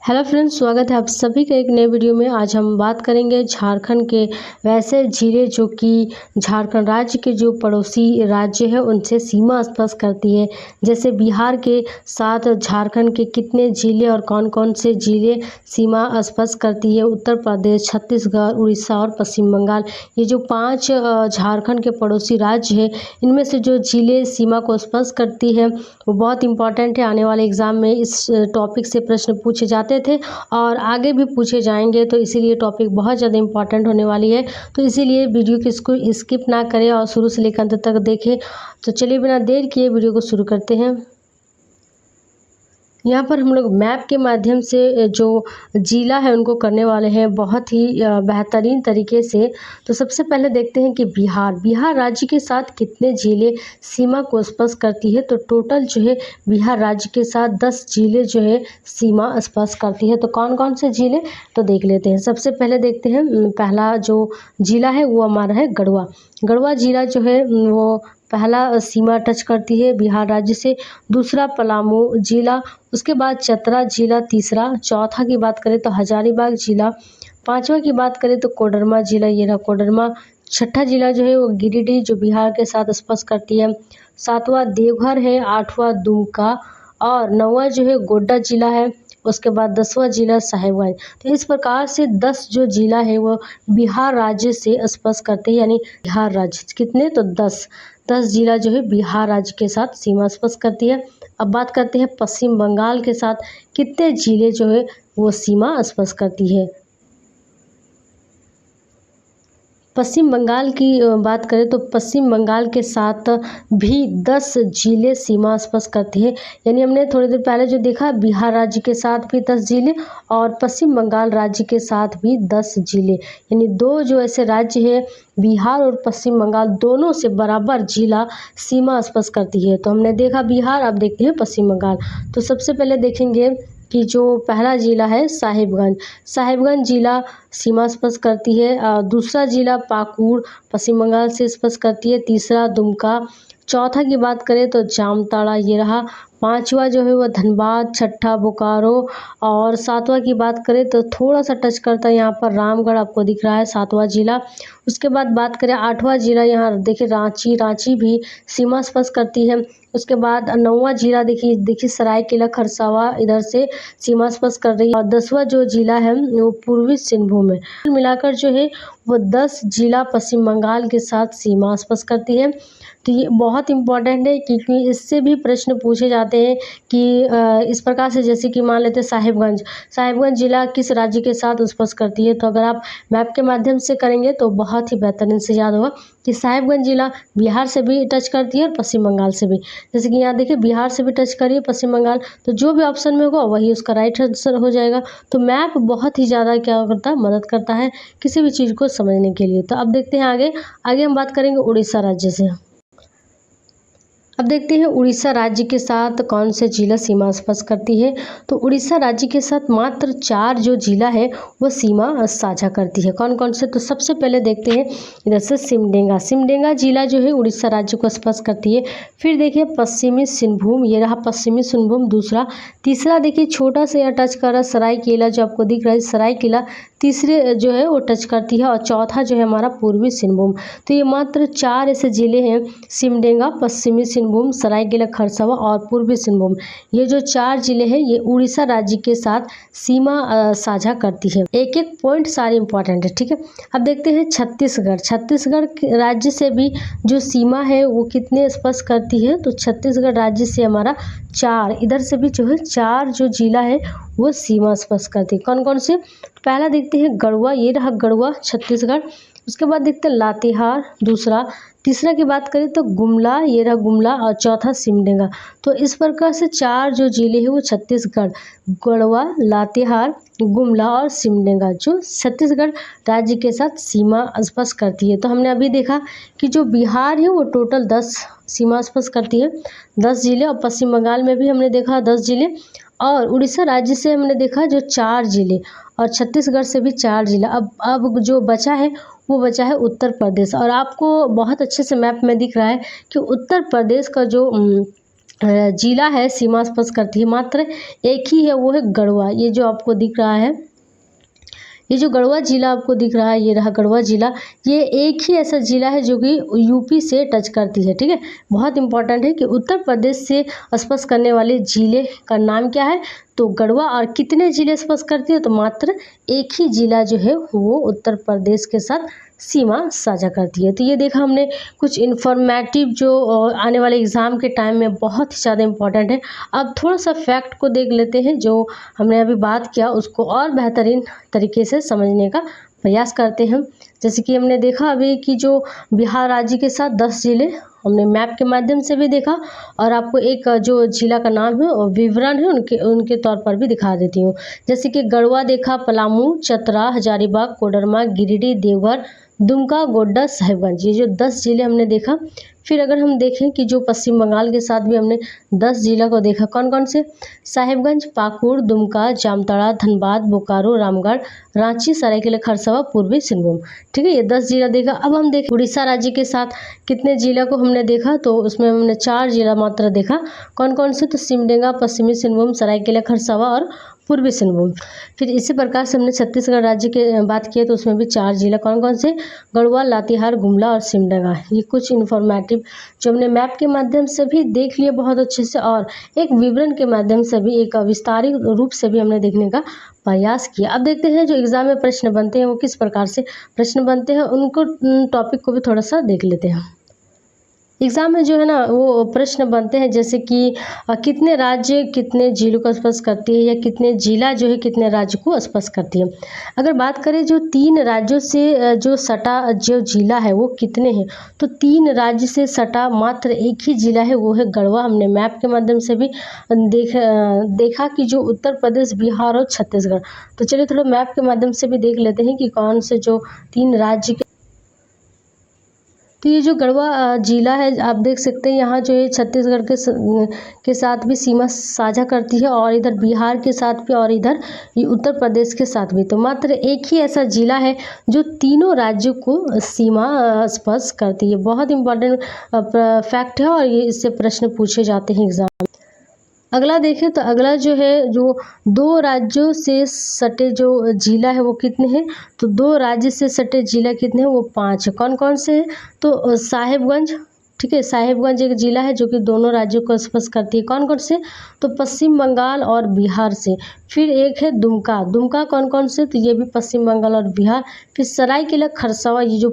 Hello friends, स्वागत है आप सभी का एक नए वीडियो में। आज हम बात करेंगे झारखंड के वैसे जिले जो कि झारखंड राज्य के जो पड़ोसी राज्य है उनसे सीमा स्पर्श करती है। जैसे बिहार के साथ झारखंड के कितने जिले और कौन कौन से जिले सीमा स्पर्श करती है। उत्तर प्रदेश, छत्तीसगढ़, उड़ीसा और पश्चिम बंगाल, ये जो 5 झारखंड के पड़ोसी राज्य है, इनमें से जो जिले सीमा को स्पर्श करती है वो बहुत इंपॉर्टेंट है। आने वाले एग्जाम में इस टॉपिक से प्रश्न पूछे जाते थे और आगे भी पूछे जाएंगे, तो इसीलिए टॉपिक बहुत ज़्यादा इंपॉर्टेंट होने वाली है। तो इसीलिए वीडियो को इसको स्किप ना करें और शुरू से लेकर अंत तक देखें। तो चलिए बिना देर किए वीडियो को शुरू करते हैं। यहाँ पर हम लोग मैप के माध्यम से जो जिला है उनको करने वाले हैं बहुत ही बेहतरीन तरीके से। तो सबसे पहले देखते हैं कि बिहार राज्य के साथ कितने जिले सीमा को स्पर्श करती है। तो टोटल जो है बिहार राज्य के साथ 10 जिले जो है सीमा स्पर्श करती है। तो कौन कौन से जिले, तो देख लेते हैं। सबसे पहले देखते हैं, पहला जो जिला है वो हमारा है गढ़वा जिला जो है वो पहला सीमा टच करती है बिहार राज्य से। दूसरा पलामू जिला, उसके बाद चतरा जिला तीसरा। चौथा की बात करें तो हजारीबाग जिला। पांचवा की बात करें तो कोडरमा जिला, ये रहा कोडरमा। छठा जिला जो है वो गिरिडीह जो बिहार के साथ स्पर्श करती है। सातवां देवघर है। आठवां दुमका और नौवां जो है गोड्डा जिला है। उसके बाद 10वां जिला साहेबगंज। तो इस प्रकार से 10 जो जिला है वो बिहार राज्य से स्पर्श करते हैं। यानी बिहार राज्य कितने, तो 10 जिला जो है बिहार राज्य के साथ सीमा स्पर्श करती है। अब बात करते हैं पश्चिम बंगाल के साथ कितने जिले जो है वो सीमा स्पर्श करती है। पश्चिम बंगाल की बात करें तो पश्चिम बंगाल के साथ भी 10 जिले सीमा स्पर्श करती है। यानी हमने थोड़ी देर पहले जो देखा, बिहार राज्य के साथ भी 10 जिले और पश्चिम बंगाल राज्य के साथ भी 10 जिले, यानी दो जो ऐसे राज्य है बिहार और पश्चिम बंगाल, दोनों से बराबर जिला सीमा स्पर्श करती है। तो हमने देखा बिहार, अब देखते हैं पश्चिम बंगाल। तो सबसे पहले देखेंगे कि जो पहला जिला है साहिबगंज जिला सीमा स्पर्श करती है। दूसरा जिला पाकुड़ पश्चिम बंगाल से स्पर्श करती है। तीसरा दुमका। चौथा की बात करें तो जामताड़ा, ये रहा। पांचवा जो है वह धनबाद। छठा बोकारो और सातवां की बात करें तो थोड़ा सा टच करता है यहाँ पर रामगढ़, आपको दिख रहा है सातवां जिला। उसके बाद बात करें आठवां जिला, यहाँ देखिए रांची भी सीमा स्पर्श करती है। उसके बाद 9वां जिला देखिए सरायकेला खरसावा इधर से सीमा स्पर्श कर रही है। और 10वां जो जिला है वो पूर्वी सिंहभूम है। मिलाकर जो है वो 10 जिला पश्चिम बंगाल के साथ सीमा स्पर्श करती है। तो ये बहुत इम्पोर्टेंट है क्योंकि इससे भी प्रश्न पूछे जाते हैं कि इस प्रकार से, जैसे कि मान लेते हैं साहिबगंज जिला किस राज्य के साथ स्पर्श करती है। तो अगर आप मैप के माध्यम से करेंगे तो बहुत ही बेहतरीन से याद होगा कि साहिबगंज जिला बिहार से भी टच करती है और पश्चिम बंगाल से भी। जैसे कि यहाँ देखिए बिहार से भी टच करिए पश्चिम बंगाल, तो जो भी ऑप्शन में होगा वही उसका राइट आंसर हो जाएगा। तो मैप बहुत ही ज़्यादा क्या करता है, मदद करता है किसी भी चीज़ को समझने के लिए। तो अब देखते हैं आगे हम बात करेंगे उड़ीसा राज्य से। अब देखते हैं उड़ीसा राज्य के साथ कौन से जिला सीमा स्पर्श करती है। तो उड़ीसा राज्य के साथ मात्र 4 जो जिला है वो सीमा साझा करती है। कौन कौन से, तो सबसे पहले देखते हैं इधर से सिमडेगा जिला जो है उड़ीसा राज्य को स्पर्श करती है। फिर देखिए पश्चिमी सिंहभूम, ये रहा पश्चिमी सिंहभूम दूसरा। तीसरा देखिए छोटा सा यह टच कर रहा है सरायकेला, जो आपको दिख रहा है सरायकेला, तीसरे जो है वो टच करती है। और चौथा जो है हमारा पूर्वी सिंहभूम। तो ये मात्र 4 ऐसे जिले हैं, सिमडेगा, पश्चिमी सिंहभूम, सरायकेला खरसावा और पूर्वी सिंहभूम। ये जो 4 जिले हैं ये उड़ीसा राज्य के साथ सीमा साझा करती है। एक एक पॉइंट सारे इंपॉर्टेंट है, ठीक है। अब देखते हैं छत्तीसगढ़ राज्य से भी जो सीमा है वो कितने स्पर्श करती है। तो छत्तीसगढ़ राज्य से हमारा 4, इधर से भी जो है 4 जो जिला है वो सीमा स्पर्श करती है। कौन कौन से, पहला देखते हैं गढ़वा, ये रहा गढ़वा छत्तीसगढ़। उसके बाद देखते हैं लातेहार दूसरा। तीसरा की बात करें तो गुमला, ये रहा गुमला। और चौथा सिमडेगा। तो इस प्रकार से 4 जो जिले हैं वो छत्तीसगढ़, गढ़वा, लातेहार, गुमला और सिमडेगा जो छत्तीसगढ़ राज्य के साथ सीमा स्पर्श करती है। तो हमने अभी देखा कि जो बिहार है वो टोटल 10 सीमा स्पर्श करती है, 10 जिले। और पश्चिम बंगाल में भी हमने देखा 10 जिले। और उड़ीसा राज्य से हमने देखा जो 4 जिले, और छत्तीसगढ़ से भी 4 जिला। अब जो बचा है वो बचा है उत्तर प्रदेश। और आपको बहुत अच्छे से मैप में दिख रहा है कि उत्तर प्रदेश का जो जिला है सीमा स्पर्श करती है, मात्र एक ही है, वो है गढ़वा। ये जो आपको दिख रहा है, ये जो गढ़वा जिला आपको दिख रहा है, ये रहा गढ़वा जिला। ये एक ही ऐसा जिला है जो कि यूपी से टच करती है, ठीक है। बहुत इंपॉर्टेंट है कि उत्तर प्रदेश से स्पर्श करने वाले जिले का नाम क्या है, तो गढ़वा। और कितने जिले स्पर्श करती है, तो मात्र एक ही जिला जो है वो उत्तर प्रदेश के साथ सीमा साझा करती है। तो ये देखा हमने कुछ इन्फॉर्मेटिव जो आने वाले एग्ज़ाम के टाइम में बहुत ही ज़्यादा इम्पॉर्टेंट है। अब थोड़ा सा फैक्ट को देख लेते हैं, जो हमने अभी बात किया उसको और बेहतरीन तरीके से समझने का प्रयास करते हैं। जैसे कि हमने देखा अभी कि जो बिहार राज्य के साथ 10 जिले हमने मैप के माध्यम से भी देखा, और आपको एक जो जिला का नाम है और विवरण है उनके उनके तौर पर भी दिखा देती हूँ। जैसे कि गढ़वा देखा, पलामू, चतरा, हजारीबाग, कोडरमा, गिरिडीह, देवघर, दुमका, गोड्डा, साहिबगंज, ये जो 10 जिले हमने देखा। फिर अगर हम देखें कि जो पश्चिम बंगाल के साथ भी हमने 10 जिला को देखा, कौन कौन से, साहिबगंज, पाकुड़, दुमका, जामताड़ा, धनबाद, बोकारो, रामगढ़, रांची, सरायकेला खरसावा, पूर्वी सिंहभूम, ठीक है। ये 10 जिला देखा। अब हम देखें उड़ीसा राज्य के साथ कितने जिला को हमने देखा, तो उसमें हमने 4 जिला मात्र देखा। कौन कौन से, तो सिमडेगा, पश्चिमी सिंहभूम, सरायकेला खरसावा और पूर्वी सिंहभूम। फिर इसी प्रकार से हमने छत्तीसगढ़ राज्य के बात की तो उसमें भी 4 जिला, कौन कौन से, गढ़वा, लातेहार, गुमला और सिमडेगा। ये कुछ इन्फॉर्मेटिव जो हमने मैप के माध्यम से भी देख लिए बहुत अच्छे से, और एक विवरण के माध्यम से भी, एक विस्तारित रूप से भी हमने देखने का प्रयास किया। अब देखते हैं जो एग्जाम में प्रश्न बनते हैं वो किस प्रकार से प्रश्न बनते हैं, उनको टॉपिक को भी थोड़ा सा देख लेते हैं। एग्ज़ाम में जो है ना वो प्रश्न बनते हैं, जैसे कि कितने राज्य कितने जिलों को स्पर्श करती है, या कितने जिला जो है कितने राज्य को स्पर्श करती है। अगर बात करें जो 3 राज्यों से जो सटा जो जिला है वो कितने हैं, तो 3 राज्य से सटा मात्र एक ही जिला है, वो है गढ़वा। हमने मैप के माध्यम से भी देखा कि जो उत्तर प्रदेश, बिहार और छत्तीसगढ़। तो चलिए थोड़ा मैप के माध्यम से भी देख लेते हैं कि कौन से जो 3 राज्य के, तो ये जो गढ़वा जिला है आप देख सकते हैं, यहाँ जो है छत्तीसगढ़ के साथ भी सीमा साझा करती है, और इधर बिहार के साथ भी, और इधर ये उत्तर प्रदेश के साथ भी। तो मात्र एक ही ऐसा जिला है जो तीनों राज्यों को सीमा स्पर्श करती है। बहुत इंपॉर्टेंट फैक्ट है, और ये इससे प्रश्न पूछे जाते हैं एग्जाम। अगला देखें तो अगला जो है, जो 2 राज्यों से सटे जो जिला है वो कितने हैं, तो 2 राज्य से सटे जिला कितने हैं, वो 5 है। कौन कौन से हैं, तो साहिबगंज, ठीक है। साहिबगंज एक जिला है जो कि दोनों राज्यों को स्पर्श करती है। कौन कौन से, तो पश्चिम बंगाल और बिहार से। फिर एक है दुमका, दुमका कौन कौन से, तो ये भी पश्चिम बंगाल और बिहार। फिर सरायकेला खरसावा, ये जो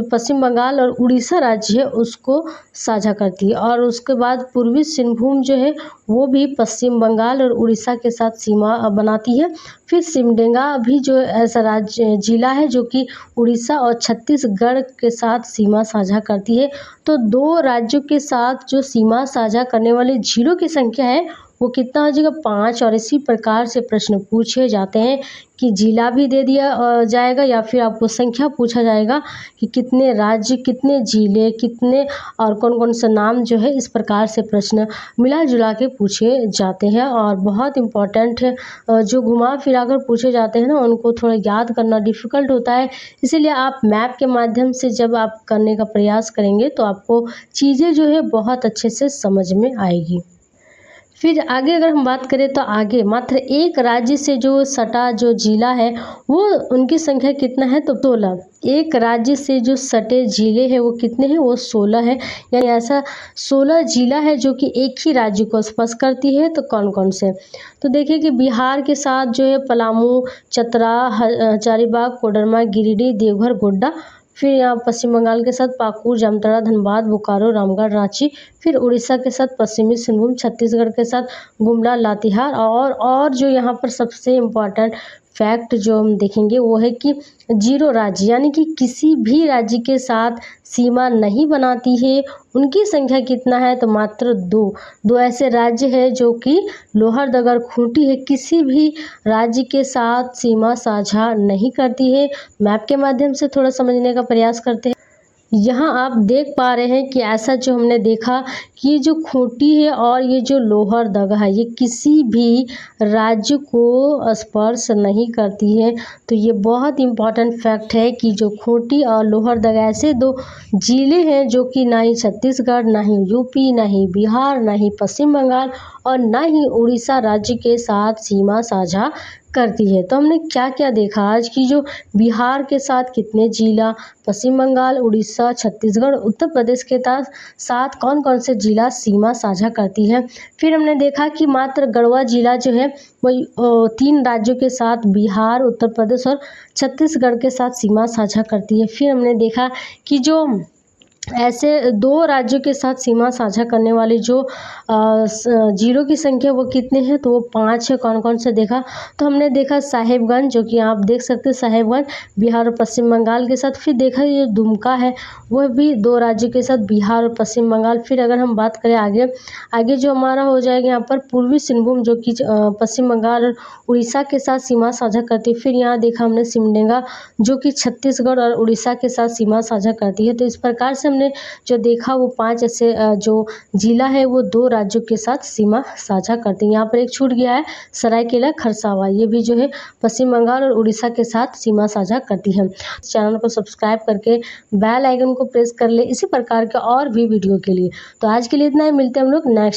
पश्चिम बंगाल और उड़ीसा राज्य है उसको साझा करती है। और उसके बाद पूर्वी सिंहभूम जो है वो भी पश्चिम बंगाल और उड़ीसा के साथ सीमा बनाती है। फिर सिमडेगा भी जो ऐसा राज्य जिला है जो कि उड़ीसा और छत्तीसगढ़ के साथ सीमा साझा करती है। तो 2 राज्यों के साथ जो सीमा साझा करने वाले जिलों की संख्या है वो कितना हो जाएगा, 5। और इसी प्रकार से प्रश्न पूछे जाते हैं कि जिला भी दे दिया जाएगा, या फिर आपको संख्या पूछा जाएगा कि कितने राज्य, कितने जिले, कितने और कौन कौन सा नाम जो है, इस प्रकार से प्रश्न मिला जुला के पूछे जाते हैं। और बहुत इम्पॉर्टेंट है, जो घुमा फिरा कर पूछे जाते हैं ना उनको थोड़ा याद करना डिफ़िकल्ट होता है। इसीलिए आप मैप के माध्यम से जब आप करने का प्रयास करेंगे तो आपको चीज़ें जो है बहुत अच्छे से समझ में आएगी। फिर आगे अगर हम बात करें तो आगे मात्र एक राज्य से जो सटा जो जिला है वो उनकी संख्या कितना है, तो 16। एक राज्य से जो सटे जिले हैं वो कितने हैं, वो 16 है। यानी ऐसा 16 जिला है जो कि एक ही राज्य को स्पर्श करती है। तो कौन कौन से, तो देखिए कि बिहार के साथ जो है पलामू, चतरा, हजारीबाग, कोडरमा, गिरिडीह, देवघर, गोड्डा। फिर यहाँ पश्चिम बंगाल के साथ पाकुड़, जामताड़ा, धनबाद, बोकारो, रामगढ़, रांची। फिर उड़ीसा के साथ पश्चिमी सिंहभूम, छत्तीसगढ़ के साथ गुमला, लातेहार। और जो यहाँ पर सबसे इम्पॉर्टेंट फैक्ट जो हम देखेंगे वो है कि 0 राज्य, यानी कि किसी भी राज्य के साथ सीमा नहीं बनाती है, उनकी संख्या कितना है, तो मात्र 2 ऐसे राज्य हैं जो कि लोहरदगा, खूंटी है, किसी भी राज्य के साथ सीमा साझा नहीं करती है। मैप के माध्यम से थोड़ा समझने का प्रयास करते हैं। यहाँ आप देख पा रहे हैं कि ऐसा जो हमने देखा कि ये जो खूंटी है और ये जो लोहरदगा है, ये किसी भी राज्य को स्पर्श नहीं करती है। तो ये बहुत इम्पॉर्टेंट फैक्ट है कि जो खूंटी और लोहरदगा ऐसे दो जिले हैं जो कि ना ही छत्तीसगढ़, ना ही यूपी, ना ही बिहार, ना ही पश्चिम बंगाल और ना ही उड़ीसा राज्य के साथ सीमा साझा करती है। तो हमने क्या-क्या देखा आज की जो बिहार के साथ कितने जिला, पश्चिम बंगाल, उड़ीसा, छत्तीसगढ़, उत्तर प्रदेश के साथ कौन-कौन से जिला सीमा साझा करती है। फिर हमने देखा कि मात्र गढ़वा जिला जो है वही 3 राज्यों के साथ बिहार, उत्तर प्रदेश और छत्तीसगढ़ के साथ सीमा साझा करती है। फिर हमने देखा कि जो ऐसे 2 राज्यों के साथ सीमा साझा करने वाले जो ज़िलों की संख्या वो कितने हैं, तो वो 5 है। कौन-कौन से देखा, तो हमने देखा साहेबगंज, जो कि आप देख सकते हैं साहेबगंज बिहार और पश्चिम बंगाल के साथ। फिर देखा ये दुमका है, वह भी 2 राज्यों के साथ बिहार और पश्चिम बंगाल। फिर अगर हम बात करें आगे जो हमारा हो जाएगा यहाँ पर पूर्वी सिंहभूम, जो कि पश्चिम बंगाल और उड़ीसा के साथ सीमा साझा करती है। फिर यहाँ देखा हमने सिमडेगा, जो कि छत्तीसगढ़ और उड़ीसा के साथ सीमा साझा करती है। तो इस प्रकार से हमने जो देखा वो 5 ऐसे जो जिला है वो 2 राज्यों के साथ सीमा साझा करते हैं। यहाँ पर एक छूट गया है सरायकेला खरसावां, ये भी जो है पश्चिम बंगाल और उड़ीसा के साथ सीमा साझा करती है। चैनल को सब्सक्राइब करके बेल आइकन को प्रेस कर ले इसी प्रकार के और भी वीडियो के लिए। तो आज के लिए इतना ही, मिलते हैं हम लोग नेक्स्ट।